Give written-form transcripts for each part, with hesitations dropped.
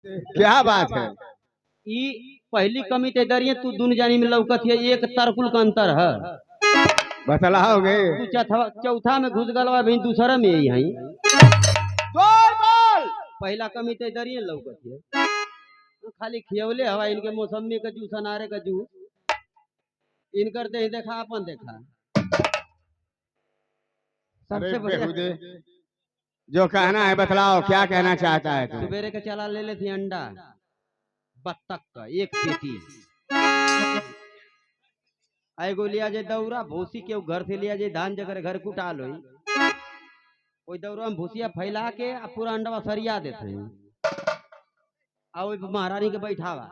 क्या बात है। ई पहली कमी ते दरिए तू दुन जानी में लौकत है एक तरकुल का अंतर है। बतलाओगे? तू चौथा में घुस गलवा भी दूसरा में यही है। बोल बोल। पहला कमी ते दरिए लौकत है। तू खाली खियवले हवा इनके मौसमी का जूस अनारे का जूस इनकर दे देखा अपन देखा। अरे सबसे बेहुदे, जो कहना है बतलाओ, क्या कहना चाहता है तू? सवेरे के चला ले लेती अंडा बत्तख का एक पेटी। एगो लिया जे दौरा भूसी के घर से लिया जे धान जकर घर कुटा लो कोई दौरा में भूसिया फैला के आ पूरा अंडवा सरिया देते हैं। आ ओइ पे महारानी के बैठावा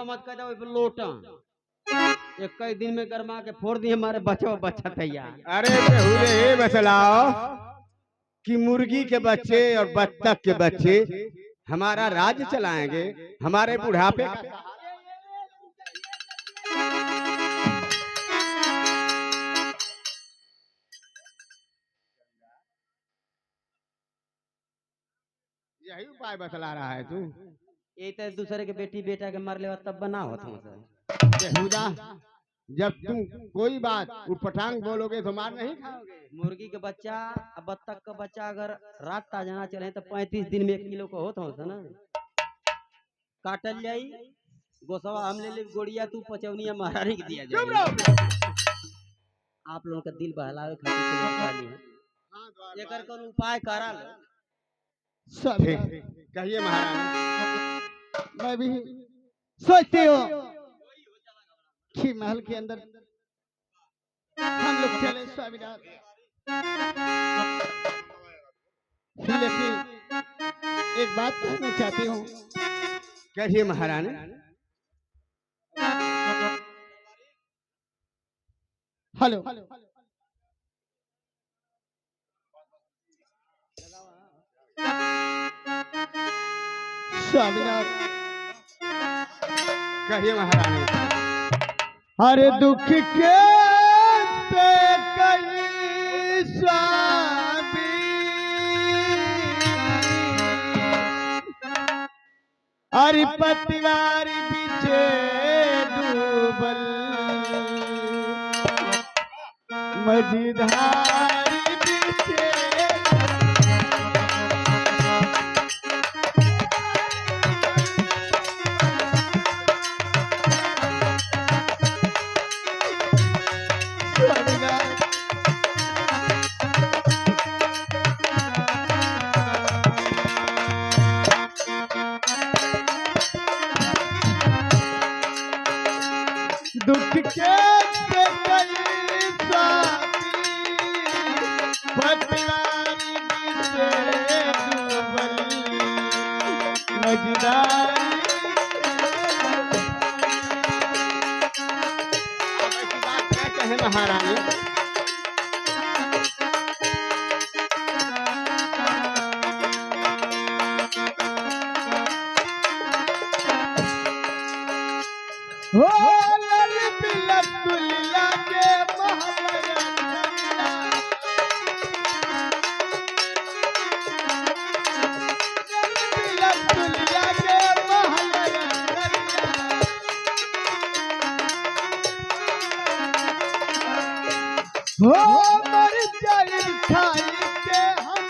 मत कह दो लोटा एक कई दिन में गरमा के फोड़ दिए हमारे बच्चा तैयार। अरे बेहुदे, ये बतलाओ कि मुर्गी के बच्चे और बत्तख के बच्चे हमारा राज्य चलाएंगे हमारे बुढ़ापे? यही उपाय बतला रहा है तू? ये तो दूसरे के बेटी बेटा के मार ले तब बना होता बेहुदा, जब तुम कोई बात उठपटांग बोलोगे तो मार नहीं खाओगे। मुर्गी के बच्चा बत्तख का बच्चा अगर रात ताजना चले तो 35 दिन में 1 किलो का होता ना। काटल जाई गोसवा हम ले गोड़िया तू पचौनिया महारानी के दिया जाए। आप लोगों का दिल बहलावे खातिर एकर कौन उपाय करा लो। कहिए महारानी। मैं भी सोचती हूँ कि महल के अंदर हम लोग चले स्वामीनाथ, लेकिन एक बात कहना चाहती हूँ। कहिए महारानी। हेलो, स्वामीनाथ। कहिए महारानी। अरे दुख के पे कई स्वामी, अरे पतिवारी पीछे डूबल मझधारी पीछे। दुख के कई स्वामी, पतिवारी पीछे डूबल मझधारी। क्या कहे महारानी? हो ललित लतुलिया के महलया, लतुलिया के महलया, हो मर जाई खाई के हम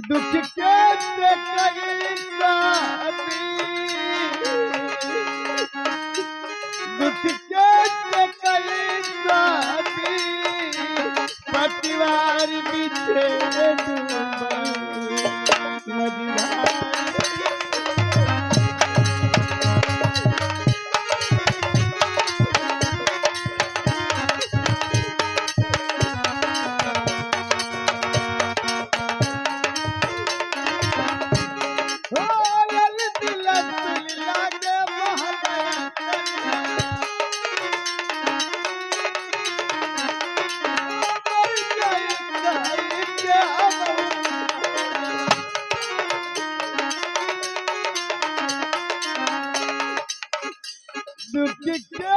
दुख के कई स्वामी, दुख के कई स्वामी, पतिवारी पीछे डूबल मझधारी। हो ललित लतुलिया के महलया,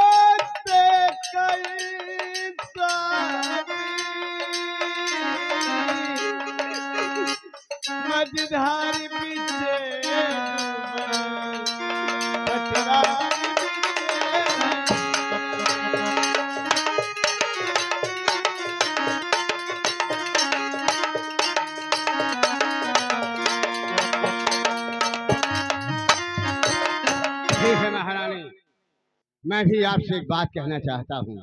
देखते कई मझधार पीछे ठीक है महारानी, मैं भी आपसे एक बात कहना चाहता हूँ।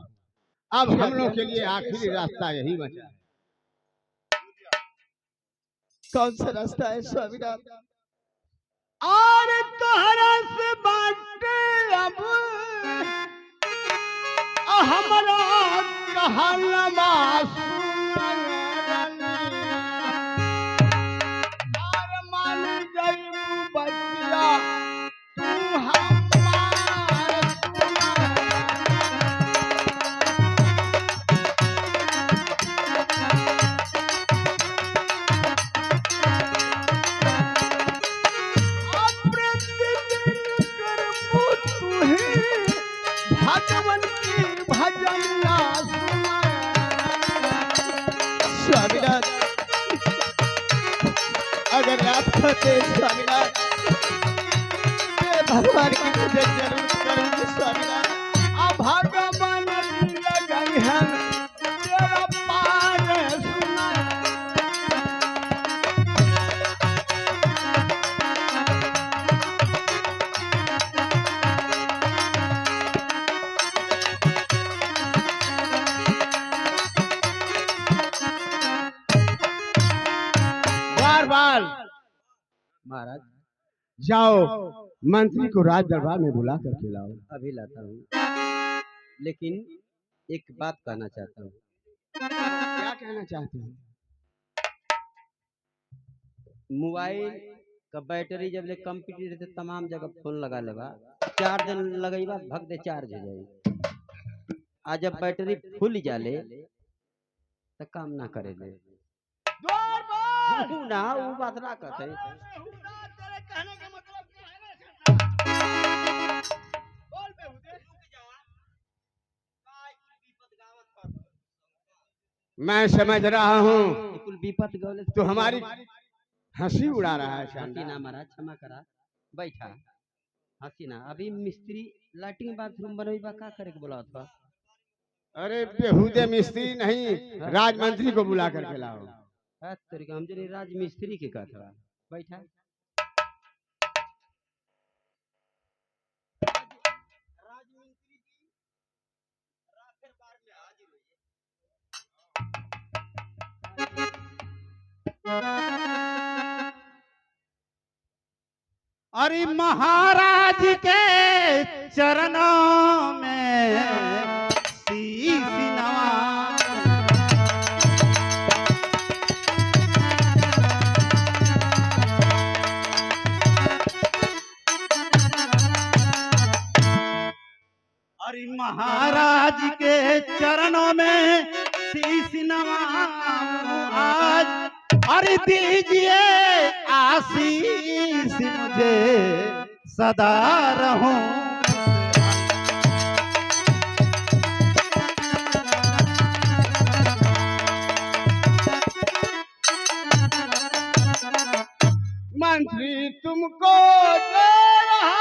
अब हम लोग के लिए आखिरी रास्ता यही बचा है। कौन सा रास्ता है स्वामीनाथ? और तोहरा से बाटे अब हमरा कहलवा और मान गई बचिया तू हमार भगवन की भजनिया स्वामीनाथ, अगर आप कहते स्वामीनाथ मैं भगवान की पूजा जरूर करूंगी स्वामीनाथ। भगवान लगई है तेरा पार सुना। बार बार महाराज जाओ मंत्री को राज दरबार में बुला कर के लाओ। अभी लाता हूँ, लेकिन एक बात कहना चाहता हूँ। क्या कहना चाहते हैं? मोबाइल का बैटरी जब ले कंप्लीट रहते तमाम जगह फोन लगा लेबा, 4 दिन लगेबा भग दे चार्ज हो जाए। आज जब बैटरी फुल जाले तो काम ना करे ले ना, वो बात ना कहते। मैं समझ रहा हूँ कुल विपत गौले तो हमारी हंसी उड़ा रहा है। हंसी ना महाराज, क्षमा करा, बैठा हंसी ना। अभी मिस्त्री लैट्रिन बाथरूम बनवेबा, का करे के बोला था? अरे बेहुदे मिस्त्री नहीं, राजमंत्री को बुला कर के लाओ। तरीका हम जो राज मिस्त्री के का था। बैठा अरे महाराज के चरणों में शीश नवा। अरे महाराज के चरणों में शीश नवाऊं आज, अरे दीजिए आशीष मुझे सदा रहूं। मंत्री तुमको दे रहा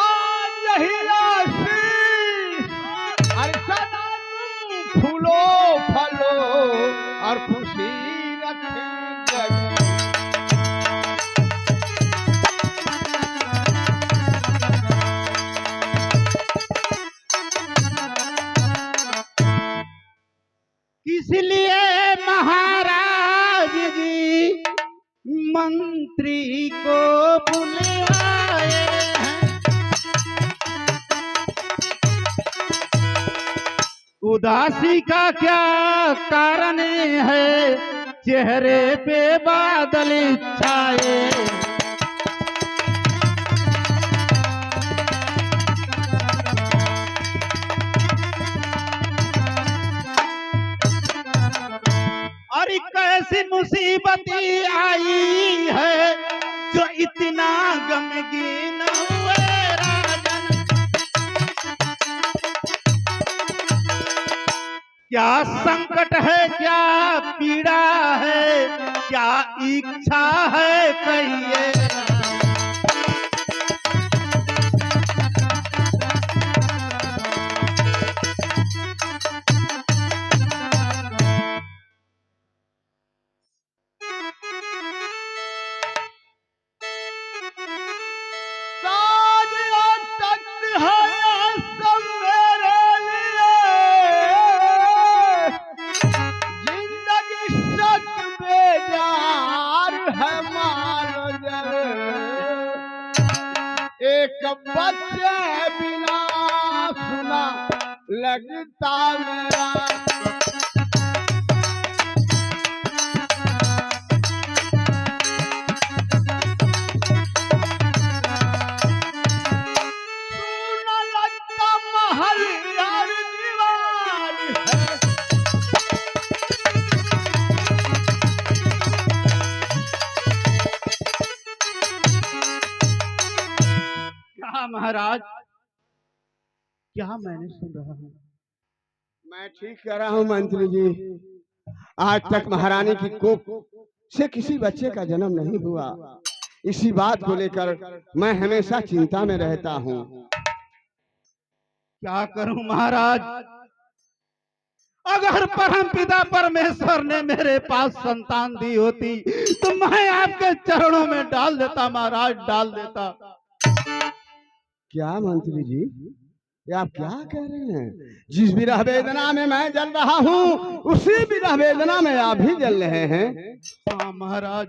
आज यही आशीष, अरे सदा तुम फूलो फलो और खुशी रखें। किस लिए महाराज जी मंत्री को बुलाए हैं? उदासी का क्या कारण है, चेहरे पे बादल छाए। और कैसी मुसीबती आई है जो इतना गमगीन हुए राजन। क्या संकट है, क्या पीड़ा है, क्या इच्छा है कहिए। साज और तख्त है आसम मेरे लिए, जिंदगी सच बेजार है मानो जरे, एक बच्चे बिना सुना लगता मेरा। सुना लगता महल यार दीवार है, क्या महाराज, क्या मैंने सुन रहा हूँ? मैं ठीक कह रहा हूँ मंत्री जी। आज तक महारानी की कोख से किसी बच्चे का जन्म नहीं हुआ। इसी बात को लेकर मैं हमेशा चिंता में रहता हूँ। क्या करूं महाराज, अगर परमपिता परमेश्वर ने मेरे पास संतान दी होती तो मैं आपके चरणों में डाल देता महाराज, डाल देता। क्या मंत्री जी, ये आप क्या कह रहे हैं? जिस विरह वेदना में मैं जल रहा हूँ, उसी विरह वेदना में आप भी जल रहे हैं। हाँ महाराज।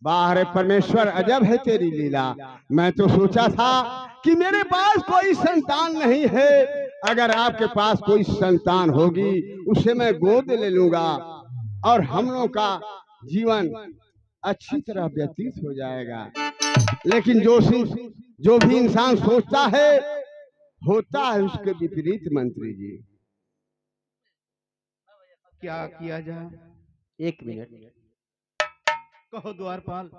वाह रे परमेश्वर, अजब है तेरी लीला। मैं तो सोचा था कि मेरे पास कोई संतान नहीं है। अगर आपके पास कोई संतान होगी, उसे मैं गोद ले लूंगा और हम लोग का जीवन अच्छी तरह व्यतीत हो जाएगा। लेकिन जो भी इंसान सोचता है, होता है उसके विपरीत मंत्री जी। क्या किया जाए? एक मिनट, कहो द्वारपाल।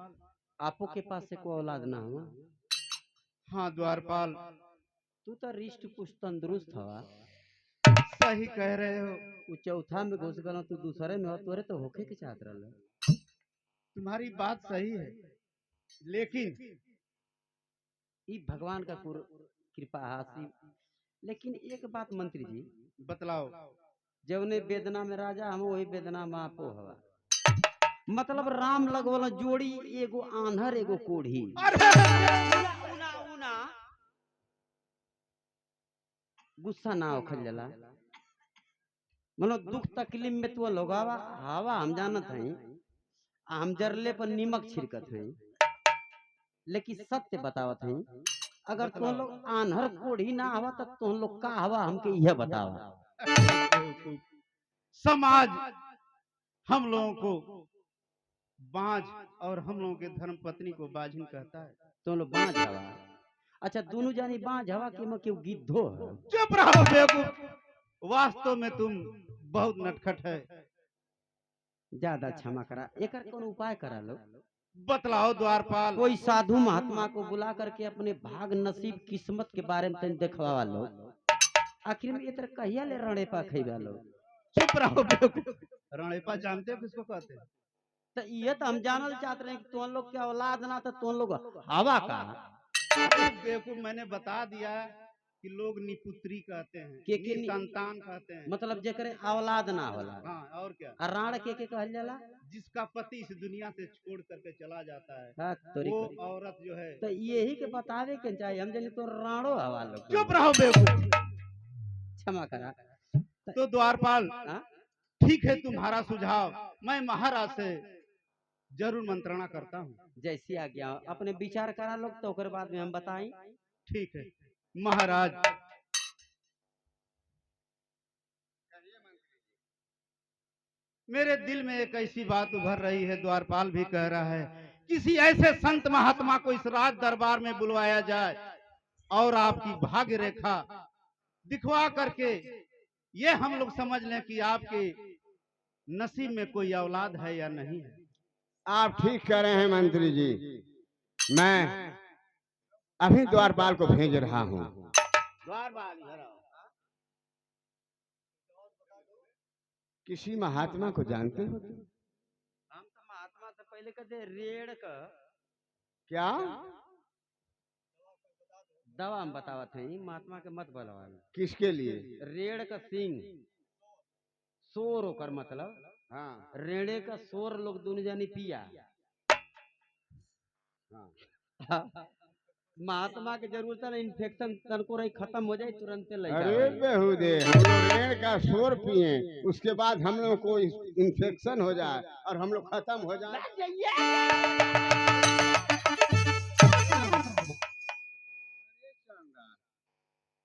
आपो के पास से कोई औलाद ना हुआ? हाँ द्वारपाल, तू तो रिष्ट पुष्ट तंदुरुस्त हवा। सही कह रहे हो। तू चौथा में घुस गल, तू दूसरे में हो, तोरे तो होके के चाहत रहल। तुम्हारी बात सही है, लेकिन ई भगवान का कृपा हासी। लेकिन एक बात मंत्री जी, बतलाओ। जवने वेदना में राजा हम, वही वेदना में आपो हवा। मतलब राम लगवल जोड़ी, एगो आन्हर एगो कोढ़ी। उना उना गुस्सा ना होखल जाला। मतलब दुख तकलीफ में तू लोगावा हवा हम जानत हई, हम जरले पर नीमक छिड़कत हई। लेकिन सत्य बतावत हई, अगर तुम लोग आन्हर कोढ़ी ना हवा तो तुम लोग का हवा हमके यह बतावा। समाज हम लोगों को बांझ और हम लोगों के धर्म पत्नी को बाझिन कहता है। तुम लोग बांझ हवा। अच्छा, दोनों जानी बांझ हवा कि मैं क्यों गिद्धो है? चुप रहो बेवकूफ, वास्तव में तुम बहुत नटखट है। ज्यादा क्षमा करा, एकर कौन उपाय करा लो। बतलाओ द्वारपाल। कोई साधु महात्मा को बुला करके अपने भाग नसीब किस्मत के बारे में तन देखवा लो। आखिर में इतर कहिया ले रणेपा खइबा लो। चुप रहो बेवकूफ, रणेपा जानते हो किसको कहते हैं? तो ये तो हम जानल चाहते रहे कि तुम लोग के औलाद ना, तो तुम लोग हवा का। बेवकूफ, मैंने बता दिया कि लोग निपुत्री कहते हैं, के संतान कहते हैं। मतलब जेकरे औलाद ना होला। हाँ, और क्या? राण के कहल जाला? जिसका पति इस दुनिया से छोड़ करके चला जाता है, हाँ, वो औरत जो है। तो यही के बतावे के चाहिए, हम जाने तो राणो हवा लोग। चुप रहो बेवकूफ। क्षमा करा। तो द्वारपाल, हाँ? ठीक है तुम्हारा सुझाव, मैं महाराज से जरूर मंत्रणा करता हूँ। जैसी आज्ञा, अपने विचार करा लोग, तो ओकर बाद में हम बताएं। ठीक है महाराज। मेरे दिल में एक ऐसी बात उभर रही है, द्वारपाल भी कह रहा है, किसी ऐसे संत महात्मा को इस राज दरबार में बुलवाया जाए और आपकी भाग्य रेखा दिखवा करके ये हम लोग समझ लें कि आपके नसीब में कोई औलाद है या नहीं है। आप ठीक कह रहे हैं मंत्री जी। मैं अभी द्वारपाल को भेज रहा हूँ। द्वारपाल इधर आओ। किसी महात्मा को जानते हो तुम? हम तो महात्मा से पहले कहते रेड़ का क्या? दवा हम बतावत हैं, महात्मा के मत बोलवा। किसके लिए? रेड़ का सिंग सोर होकर मतलब हाँ रेड़े का सोर लोग दोनों जानी पिया। हाँ। महात्मा के जरूरत है, इन्फेक्शन तनको रही खत्म हो जाए तुरंत ले अरे बेहुदे, हम लोग रेड़ का शोर पिए, उसके बाद हम लोग को इन्फेक्शन हो जाए और हम लोग खत्म हो जाए।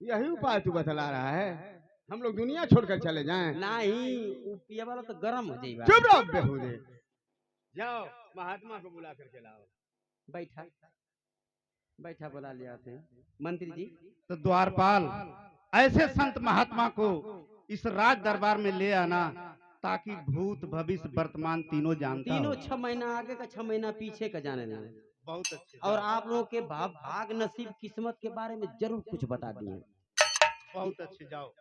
यही उपाय तू बतला रहा है? हम लोग दुनिया छोड़कर चले जाएं? नहीं, वो पिया वाला तो गरम हो जाएगा। चुप रहो बेहुदे। जाओ महात्मा को बुला करके लाओ। बैठा बैठा बुला लिया थे मंत्री जी। तो द्वारपाल ऐसे संत महात्मा को इस राज दरबार में ले आना, ताकि भूत भविष्य वर्तमान तीनों जानता तीनों हो। 6 महीना आगे का 6 महीना पीछे का जाने जाने। बहुत अच्छे। और आप लोगों के भाग नसीब किस्मत के बारे में जरूर कुछ बता दिए। बहुत अच्छे, जाओ।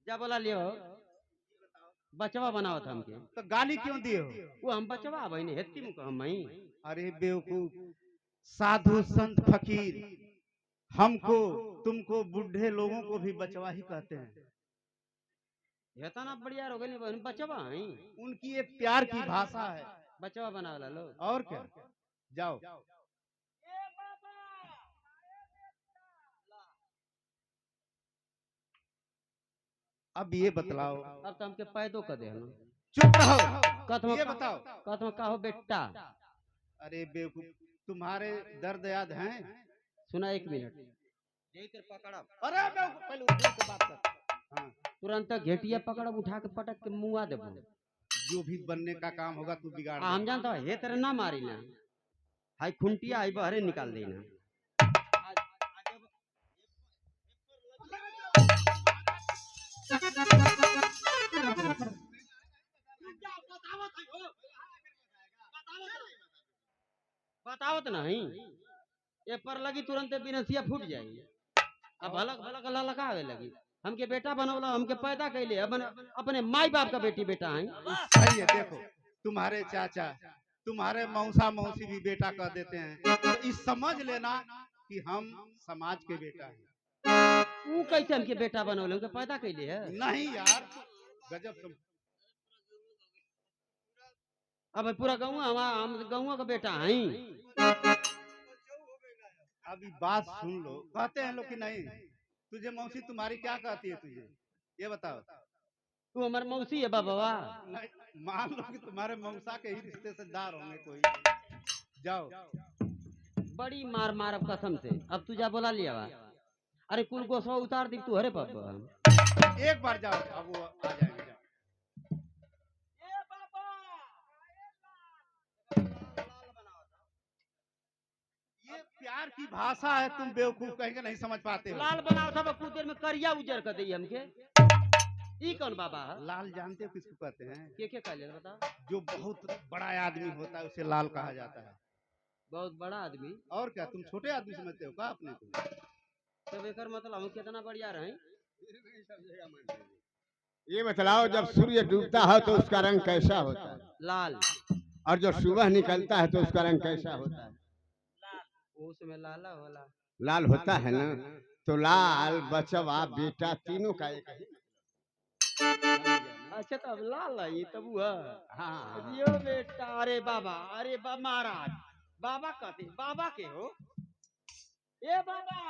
जा बोला लियो, बचवा बनाओ था हमके। तो गाली क्यों दिए हो? वो हम बचवा बहने हेती मुक हम ही। अरे बेवकूफ, साधु संत फकीर हमको तुमको बुढ़े लोगों को भी बचवा ही कहते हैं। हेता ना बढ़िया हो गई बहन, बचवा ही। उनकी एक प्यार की भाषा है। बचवा बना ला लो। और क्या, जाओ। अब ये बतलाओ। अब तो हमके पैदो कर दे हम। चुप रहो। कथम ये बताओ। कथम कहो बेटा। अरे बेवकूफ, तुम्हारे दर्द याद हैं? सुना 1 मिनट। यही तेरे पकड़ा। अरे बेवकूफ, पहले उठ के बात कर। हाँ, तुरंत घेटिया पकड़ उठा के पटक के मुआ देबो। जो भी बनने का काम होगा तू बिगाड़ दे। हम जानता हे तेरे ना मारी ना। हाई खुंटिया आई बहरे निकाल देना। बताओ तो नहीं, ये पर लगी तुरंत बिनसिया फूट जाएगी। अब हलक हलक ललकावे लगी। हमके बेटा बनौला, हमके पैदा कैले, अपने माई बाप का बेटी बेटा है। सही है। देखो, तुम्हारे चाचा, तुम्हारे मौसा मौसी भी बेटा कह देते हैं, तो इस समझ लेना कि हम समाज के बेटा हैं। वो कैसे हमके बेटा बनौले, हमके पैदा कैले है? नहीं यार, गजब तुम। अब पूरा गाँव हम गाँव का बेटा है। अभी बात सुन लो। कहते हैं लोग कि नहीं, तुझे मौसी तुम्हारी क्या कहती है तुझे, ये बताओ। तू हमारे मौसी है बाबा। नहीं, मान लो कि तुम्हारे मौसा के ही रिश्ते से दार होंगे कोई। जाओ। बड़ी मार मार अब कसम से। अब तू जा बोला लिया बा। अरे कुल गोसवा उतार दी तू। अरे बाबा एक बार जाओ, अब वो आ जाएंगे। जाओ। ये प्यार की भाषा है, तुम बेवकूफ कहेंगे नहीं समझ पाते हो। लाल बनाओ था कुछ देर में करिया उजर कर दी हमके। ई कौन बाबा है? लाल जानते हो किसको कहते हैं? के कह ले बता। जो बहुत बड़ा आदमी होता है उसे लाल कहा जाता है। बहुत बड़ा आदमी। और क्या, तुम छोटे आदमी समझते हो क्या अपने को? तब एकर मतलब हम कितना बढ़िया रहे। ये बतलाओ, जब सूर्य डूबता है तो उसका रंग कैसा होता है? लाल। और जब सुबह निकलता है तो उसका रंग कैसा होता है? उसमें लाला होला। लाल होता है ना? तो लाल, बचवा, बेटा तीनों का एक ही। अच्छा तब लाल है ये तब हुआ। हाँ यो बेटा। अरे बाबा, अरे बा महाराज, बाबा कहते बाबा के हो? ए बाबा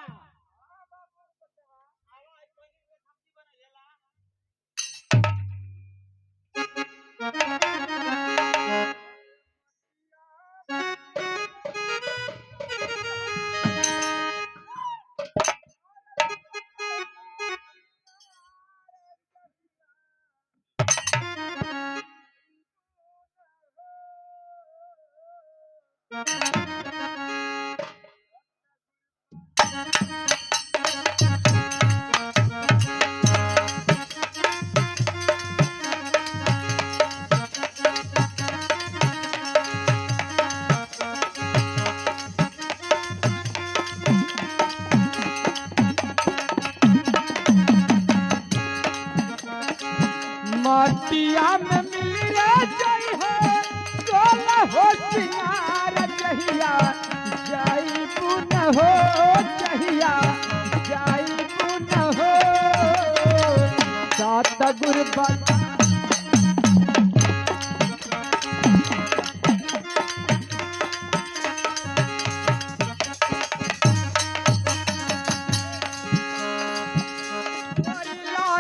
सगुर बता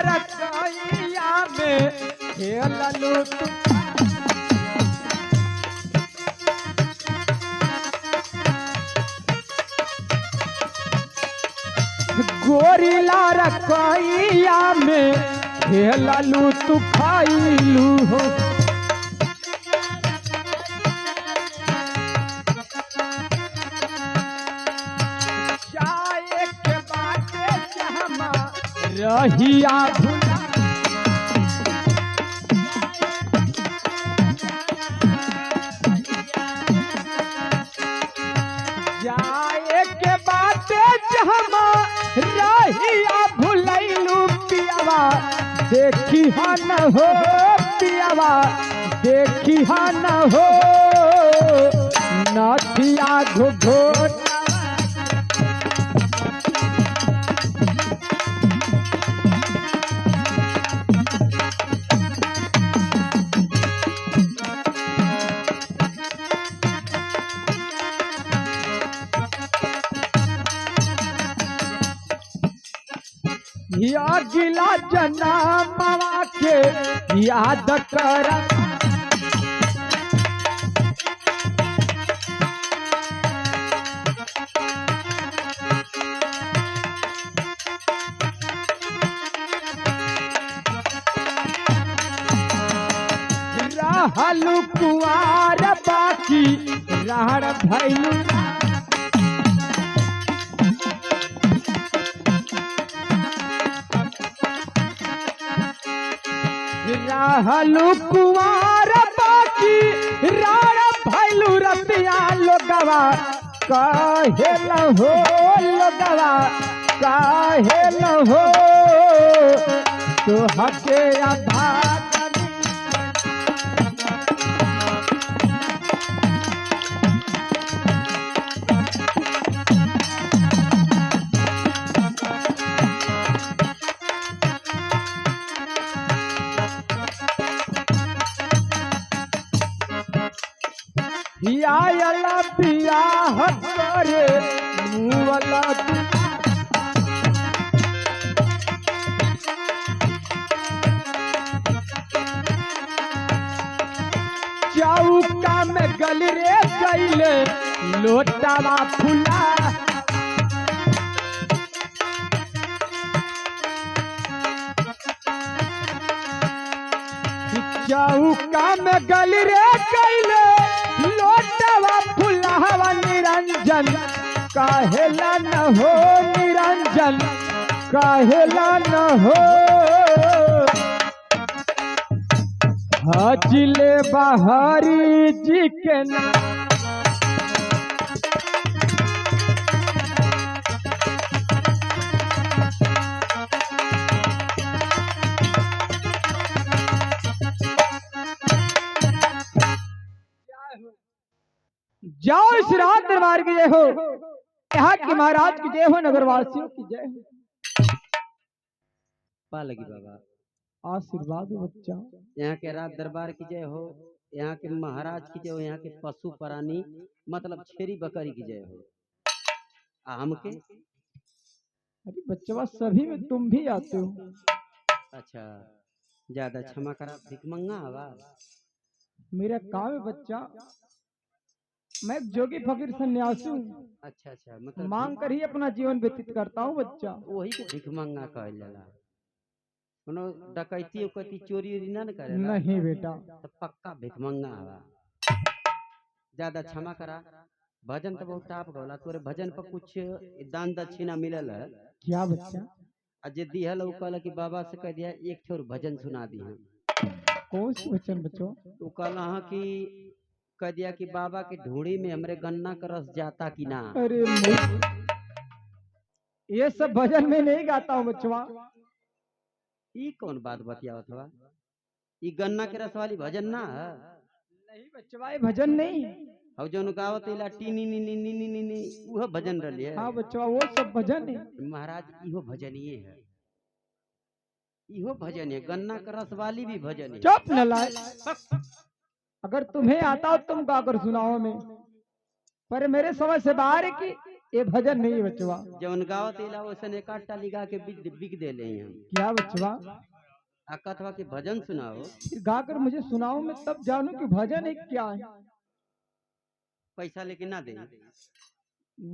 रकैया में खेललू तू गोरिला रकैया में खेललू तू खाइलू हो चाय के बाटे जहमा रहिया भुला जाए के बाटे जहमा रहिया भुलैलू पियावा देखी न हो पियावा देखी न हो नथिया घोट या गिला जन्मवा के याद कर रहलू कुआर बाकी रहड़ भैलू रहलू कुआर बाकी राण भैलू रतिया लोगवा कहेल हो लोगवा कहेल हो तो हके आधार आयला बियाह करे मुवला चौका में गल रे कैले लोटावा फुला चौका में गल रे कैले लोटवा फुलावा निरंजन काहेला न हो निरंजन काहेला न हो हजिले बहारी जी के ना जाओ इस रात दरबार की जय हो यहाँ के महाराज की जय हो नगरवासियों की जय हो पा लगी बाबा आशीर्वाद हो बच्चा यहाँ के रात दरबार की जय हो यहाँ के महाराज की जय हो यहाँ के पशु प्राणी मतलब छेरी बकरी की जय हो हमके अरे बच्चा सभी में तुम भी आते हो अच्छा ज्यादा क्षमा करा भिकमंगा हवा मेरा काम है बच्चा मैं एक जोगी फकीर सन्यासी हूँ अच्छा अच्छा मतलब मांग कर ही अपना जीवन व्यतीत करता हूँ बच्चा वही के भिकमंगा कहल जाला कोनो डकैती उकैती चोरी उरी ना करे नहीं बेटा तो पक्का भिकमंगा हवा ज्यादा क्षमा करा भजन तो बहुत टाप गौला तोरे भजन पर कुछ दान दक्षिणा मिलल है क्या बच्चा जे दिहल उ कहल कि बाबा से कह दिया एक ठोर भजन सुना दी हम कौन सी वचन बच्चों तो कहल कि कह दिया कि बाबा की ढूंढी में हमरे गन्ना का रस जाता कि ना अरे ये सब भजन में नहीं गाता हूँ बच्चवा ई कौन बात बतियावत हवा ई गन्ना के रस वाली भजन ना है नहीं बच्चवा ये भजन नहीं अब जो गावत इला टी नी नी नी नी नी नी नी वह भजन रलिए हाँ बच्चवा वो सब भजन है महाराज इहो भजनिए है इहो भजन है, गन्ना का रस वाली भी भजन है। चुप नलायक। अगर तुम्हें आता हो तुम गाकर सुनाओ में, पर मेरे समझ से बाहर है कि ये भजन नहीं है बचवा। जौन गावत इला वैसन एक आध लिगा के बिक दे ले हम। क्या बचवा? अकथवा के भजन सुनाओ। फिर गाकर मुझे सुनाओ में, तब जानू कि भजन है क्या है। पैसा लेके ना दे।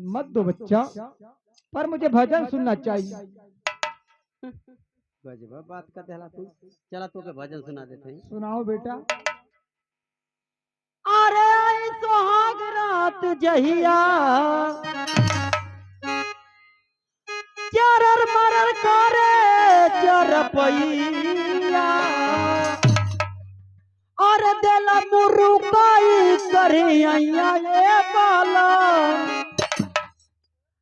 मत दो बच्चा, पर मुझे भजन सुनना चाहिए। गजबा बात का देला तू। चला तो के भजन सुना देते हैं। सुनाओ बेटा। अरे आई सुहाग रात जहिया चरर मरर करे चरपैया और देला मुरुकाई करिया ये बाला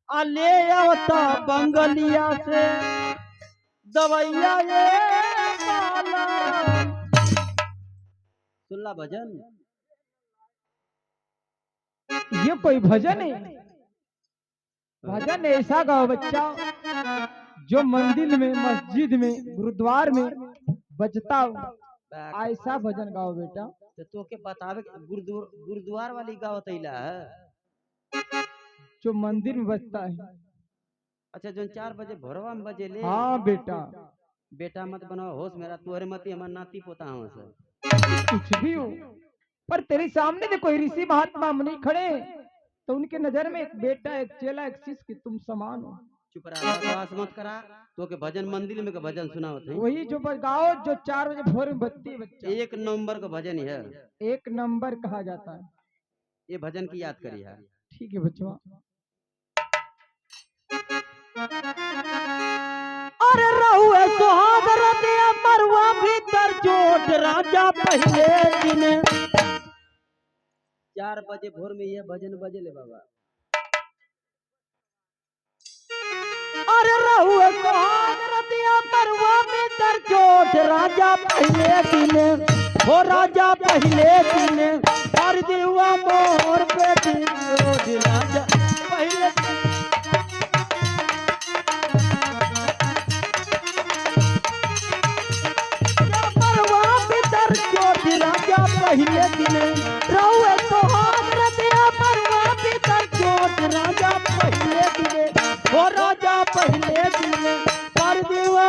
अले आवता बंगलिया से दवैया ये बाला। सुनला भजन? ये कोई भजन है? भजन ऐसा गाओ बच्चा जो मंदिर में, मस्जिद में, गुरुद्वार में बजता हो, ऐसा भजन गाओ बेटा। तो के बतावे गुरुद्वार वाली गावत इला है। जो मंदिर में बजता है। अच्छा जो 4 बजे भोरवा में बजे ले। हाँ बेटा। बेटा मत बनाओ होश मेरा, तुअरे मत ही हमार नाती पोता हूँ सर। कुछ भी हो, पर तेरे सामने तो कोई ऋषि महात्मा मुनि खड़े, तो उनके नजर में एक बेटा, एक चेला, एक शिष्य तुम समान हो। चुप रहा, बकवास मत करा। तो के भजन मंदिर में के भजन सुनावत है। वही जो गाओ जो 4 बजे भोर में बजती है बच्चा। 1 नंबर का भजन है। 1 नंबर कहा जाता है। ये भजन की याद करी है। ठीक है बच्चा। अरे रहुए सुहाग रतिया मरवा भीतर चोट राजा पहले दिन। 4 बजे भोर में ये भजन बजे ले बाबा। अरे रहुए सुहाग रतिया मरवा भीतर चोट राजा पहले दिन। हो राजा पहले दिन कर दिवा मोर बेटी राजा पहले दिन। राजा पहले दिन रहुए सुहाग रतिया मरवा भीतर चोट राजा पहले दिन। हो राजा पहले दिन कर दिवा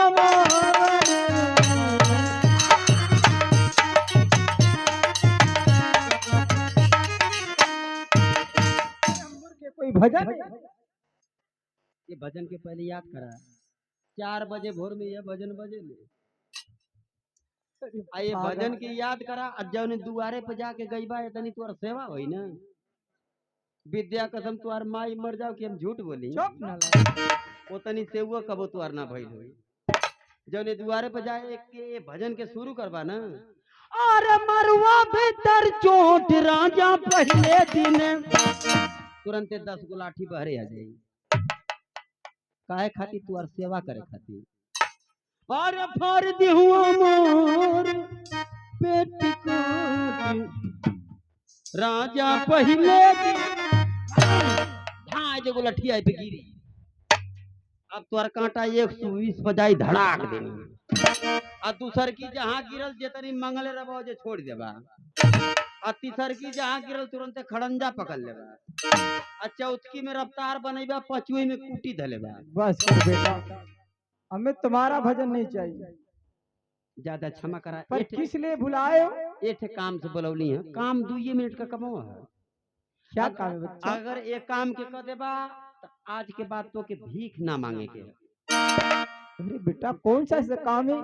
कोई भजन? ये भजन के पहले याद करा। 4 बजे भोर में ये भजन बजे ले। ये भजन की याद करा। जौन दुआरे पे जाके गई बा तनी तोर सेवा होई ना। विद्या कसम तुआर माई मर जाओ कि हम झूठ बोली। चुप नलायक। वो तनी से वो कबो तुआर ना भइल होई। जौन दुआरे पे जाए के भजन के शुरू करबा ना। अरे मरवा भीतर चोट राजा पहले दिन। तुरंते 10 गुलाठी बहरे आ जाई। काहे खाती तुआर सेवा करे खाती। और फर दिहुआ मोर पेटिकोट राजा पहले ढाई जो लठिया पे गिरी। अब तुअर कांटा 120 बजाई धड़ाक देनी। और दूसर की जहाँ गिरल जेतनी मंगले रबो जे छोड़ देबा। और तीसर की जहाँ गिरल तुरंत खड़ंजा पकड़ लेबा। और चौथकी में रफ्तार बनेबा, पांचवी में कुटी धलेबा। बस कर बेटा, हमें तुम्हारा भजन नहीं चाहिए। ज्यादा क्षमा करा। पर किस लिए बुलाए हो? एक काम से बुलौली है। काम 2 मिनट का कमो है। क्या काम है बच्चा? अगर एक काम के कर देबा तो आज के बाद तो के भीख ना मांगे के। अरे बेटा कौन सा ऐसा काम है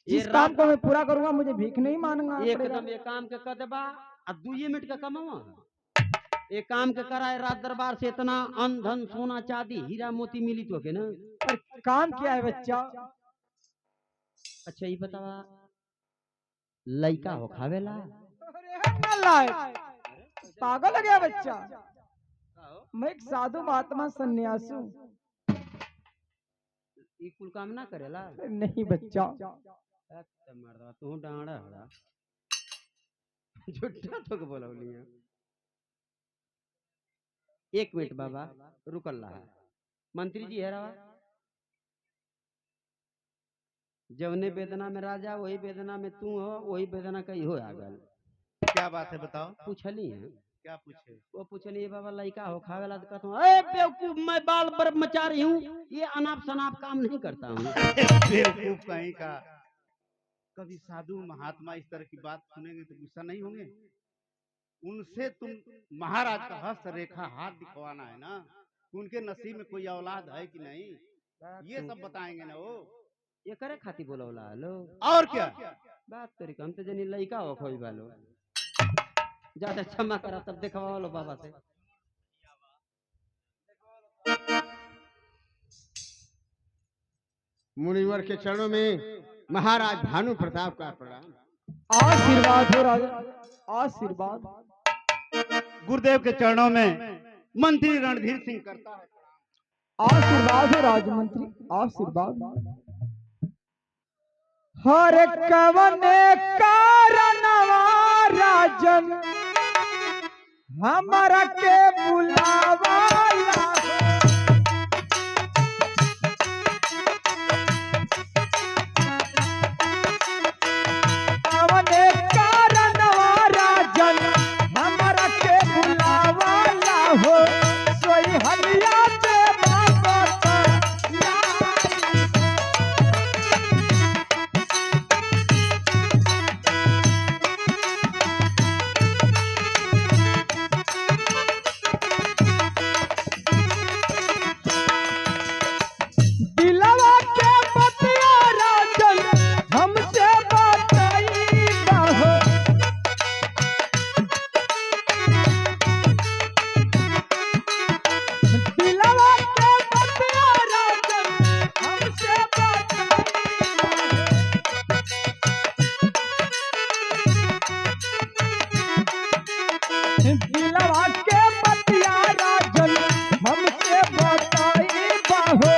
जिस काम को मैं पूरा करूंगा मुझे भीख नहीं मांगना पड़ेगा? एकदम एक काम के कर देबा और 2 मिनट का कमो। एक काम के कराए रात दरबार से इतना अन धन सोना चांदी हीरा मोती मिली तो के ना। पर काम क्या है बच्चा? अच्छा ये बतावा लइका हो खावेला? अरे नालायक, पागल हो गया बच्चा। मैं एक साधु महात्मा सन्यासी हूँ। ई कुल काम ना करेला? नहीं बच्चा। अच्छा मर्दा तू डांडा हड़ा झूठा तो के बोलौली है। 1 मिनट बाबा रुकल रहा। मंत्री जी है रहा जवने वेदना में राजा वही वेदना में तू हो, वही वेदना कहीं हो आगल। क्या बात है बताओ। पूछली है, क्या पूछे। वो पूछली बाबा लड़का हो खावेला तो कहता हूँ अरे बेवकूफ मैं बाल ब्रह्मचारी हूँ, ये अनाप शनाप काम नहीं करता हूँ। बेवकूफ कहीं का। कभी साधु महात्मा इस तरह की बात सुनेंगे तो गुस्सा नहीं होंगे। उनसे तुम महाराज का हस्त रेखा हाथ दिखवाना है ना, उनके नसीब में कोई औलाद है कि नहीं, ये सब बताएंगे ना वो। ये करे खाती बोला लो और क्या। बात करी हम तो जनी लड़का हो खोई वालो ज्यादा क्षमा करा तब देखवा लो बाबा से। मुनिवर के चरणों में महाराज भानु प्रताप का प्रणाम। आशीर्वाद हो राजा, आशीर्वाद। गुरुदेव के चरणों में मंत्री रणधीर सिंह करता है। आशीर्वाद हो राजमंत्री, आशीर्वाद। हर कवने कारणवा राजन हमारा के बुलावा कवने कारणवा राजन हमारा के बुलावा हो सोई हलिया से बाबा दिलवा के बतिया राजन हमसे बताई हो दिलवा के बतिया राजन हमसे बताई दिलवा के बतिया राजन हमसे बताई बाहो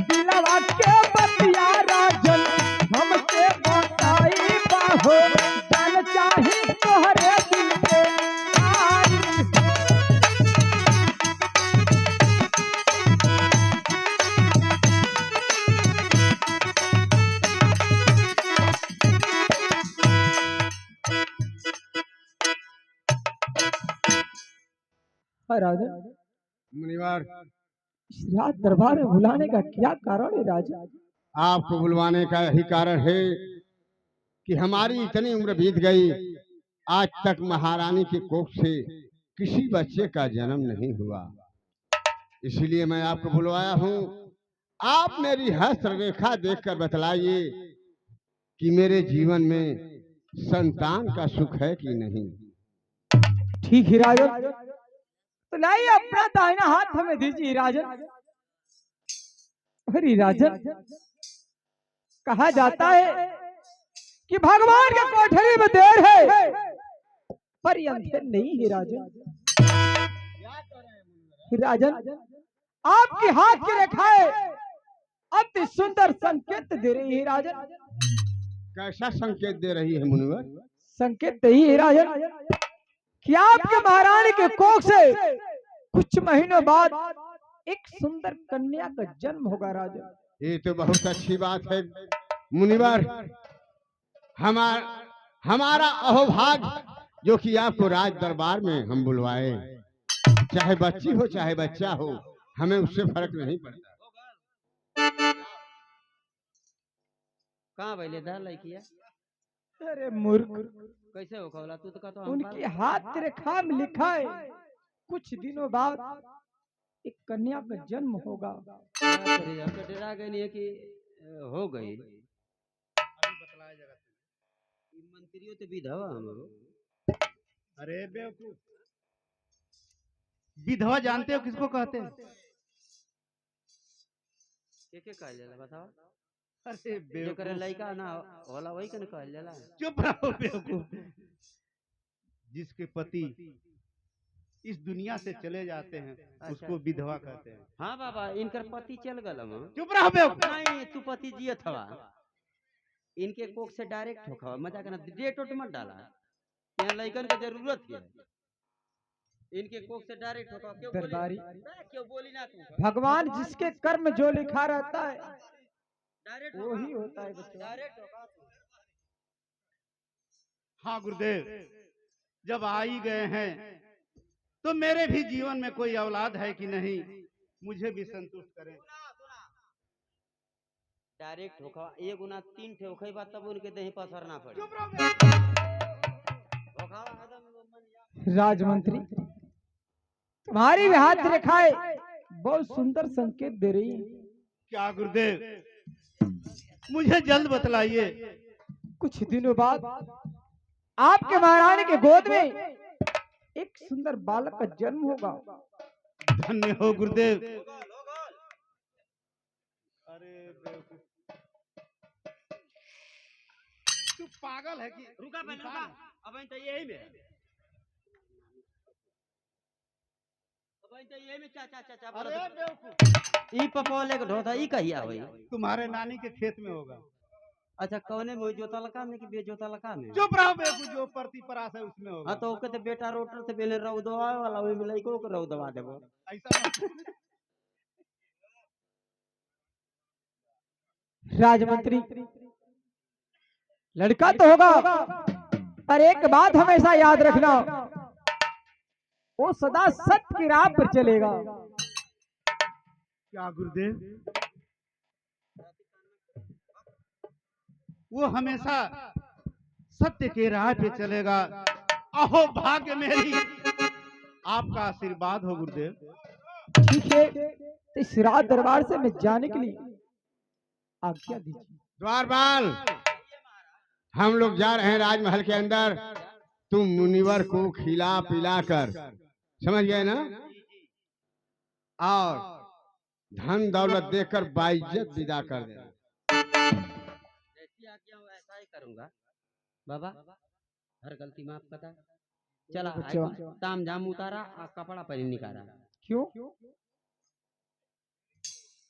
दिलवा के बतिया राजन हमसे बताई बाहो जान चाही तोहरे दिल के आई राजा मुनिवर, इस रात दरबार में बुलाने का क्या कारण है राजा? आपको बुलवाने का यही कारण है कि हमारी इतनी उम्र बीत गई, आज तक महारानी के कोख से किसी बच्चे का जन्म नहीं हुआ। इसलिए मैं आपको बुलवाया हूँ। आप मेरी हस्त रेखा देखकर बतलाइए कि मेरे जीवन में संतान का सुख है कि नहीं। ठीक है राजन, तो लाइए अपना दाहिना हाथ हमें दीजिए राजन। अरे राजन, कहा जाता है कि भगवान के कोठरी में देर है पर ये अंधेर नहीं है राजन। राजन, आपके हाथ की रेखाएं अति सुंदर संकेत दे रही है राजन। कैसा संकेत दे रही है मुनिवर? संकेत यही है राजन कि आपके महारानी के कोख से कुछ महीनों बाद एक सुंदर कन्या का जन्म होगा राजा। ये तो बहुत अच्छी बात है मुनिवर। हमारा अहोभाग्य जो कि आपको राज दरबार में हम बुलवाए, चाहे बच्ची हो चाहे बच्चा हो, हमें उससे फर्क नहीं पड़ता। कहाँ भैले दा लड़किया? अरे मूर्ख, कैसे हो खवला तू तो कहता उनके हाथ रेखा में लिखा है कुछ दिनों बाद एक कन्या का जन्म होगा। हम तो डरा गए नहीं है कि हो गई। मंत्रियों तो विधवा हम। अरे बेवकूफ, विधवा जानते हो किसको कहते हैं? के कहल जाला बताओ? अरे जो करे बेवकूफ, लड़का ना होला वही कन कहल जाला। चुप रहो बेवकूफ। जिसके पति इस दुनिया से चले जाते हैं उसको विधवा कहते हैं। हाँ बाबा, इनकर पति चल गलम। चुप रहो बेवकूफ। नहीं, तू पति जियत हवा। इनके कोख से डायरेक्ट होखा मजा करना, डेट ओट मत डाला। यहाँ लड़कन की जरूरत है। इनके कोख से डायरेक्ट होखा। क्यों दरबारी, क्यों बोली ना तू? भगवान जिसके कर्म जो लिखा रहता है वो ही होता है बच्चों। हाँ गुरुदेव, जब आ ही गए हैं तो मेरे भी जीवन में कोई औलाद है कि नहीं, मुझे भी संतुष्ट करें। डायरेक्ट होखा एक गुना 3 ठे होखई बात तब उनके दही पसर ना पड़े। चुप रहो। होखा एकदम राजमंत्री, तुम्हारी भी हाथ रेखाएं बहुत सुंदर संकेत दे रही है। क्या गुरुदेव, मुझे जल्द बतलाइए। कुछ दिनों बाद आपके महारानी के गोद में एक सुंदर बालक का जन्म होगा। धन्य हो गुरुदेव। अरे बेवकूफ, तू पागल है कि रुका पहले रुका। अब तो यही में यही में चाचा चाचा अरे बोलत बेवकूफ, ई पपौले के ढोता ई कहिया होई। तुम्हारे नानी के खेत में होगा। अच्छा कौने में जोतलका में कि बेजोतलका में? चुप रहो बेवकूफ, जो परती परास है उसमें होगा। हाँ तो ओके तो बेटा रोटर से बेले रौदवा वाला ओई में लइको के रौदवा देबो। ऐसा मत। राजमंत्री, लड़का तो होगा पर एक बात हमेशा याद रखना, वो सदा सत्य की राह पर चलेगा। क्या गुरुदेव, वो हमेशा सत्य के राह पे चलेगा। अहो भाग्य मेरी, आपका आशीर्वाद हो गुरुदेव। ठीक है, तो इस रात दरबार से मैं जाने के लिए आज्ञा दीजिए। द्वारपाल, हम लोग जा रहे हैं राजमहल के अंदर। तुम मुनिवर को खिला पिला कर, समझ गए ना, और धन दौलत देकर बाइज्जत विदा कर देना। जैसी आज्ञा हो ऐसा ही करूंगा बाबा। हर गलती माफ करता। चला बच्चों। ताम जाम उतारा और कपड़ा पहन निकाला। क्यों?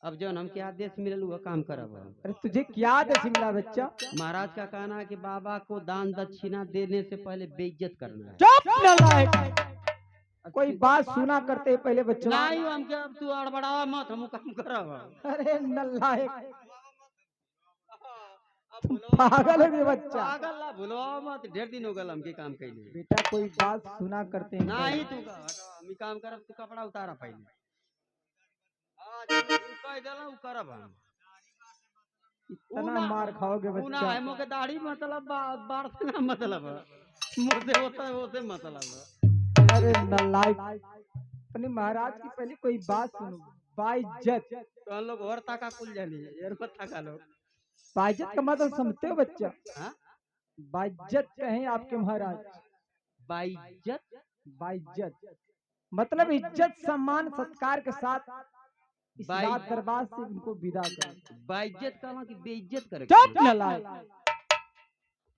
अब जो हमके आदेश मिलल हुआ काम करब। अरे तुझे क्या आदेश मिला बच्चा? महाराज का कहना है कि बाबा को दान दक्षिणा देने से पहले बेइज्जत करना है। चुप नालायक! कोई बात सुना करते पहले बच्चों। नहीं हमके अब तू अड़बड़ावा मत, हम काम करब। अरे नालायक, तुम पागल है रे बच्चा। पागल ला भूलवा मत, ढेर दिन हो गल हमके काम कइले। बेटा कोई बात सुना करते हैं। नहीं तू का हम काम करब, तू कपड़ा उतारा पहले। हां तू कह देला उ करब हम। इतना मार खाओगे उ ना बच्चा। है मोके दाढ़ी मतलब बार से ना मतलब मोसे होता है वो मतलब। अरे नालायक, अपने महाराज की पहले कोई बात सुनो। बाइज्जत, तो हम लोग और ताका कुल जानी यार मत ताका लोग। बाइज्जत का मतलब समझते हो बच्चा? हां बाइज्जत कहें आपके महाराज। बाइज्जत बाइज्जत मतलब इज्जत सम्मान सत्कार के साथ इस बाई- रात दरबार से उनको विदा करो। बाइज्जत कहना कि बेइज्जत करे। चुप नालायक,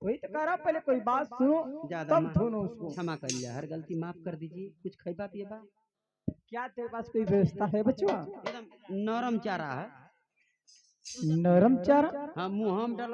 वही तो कह रहा, पहले कोई बात सुनो ज्यादा तब माफ- धोनो उसको। क्षमा कर लिया, हर गलती माफ कर दीजिए। कुछ खैबा पिएबा? क्या तेरे पास कोई व्यवस्था है बच्चा? एकदम नरम चारा है। नरम चारा? हाँ मुंह हम डाल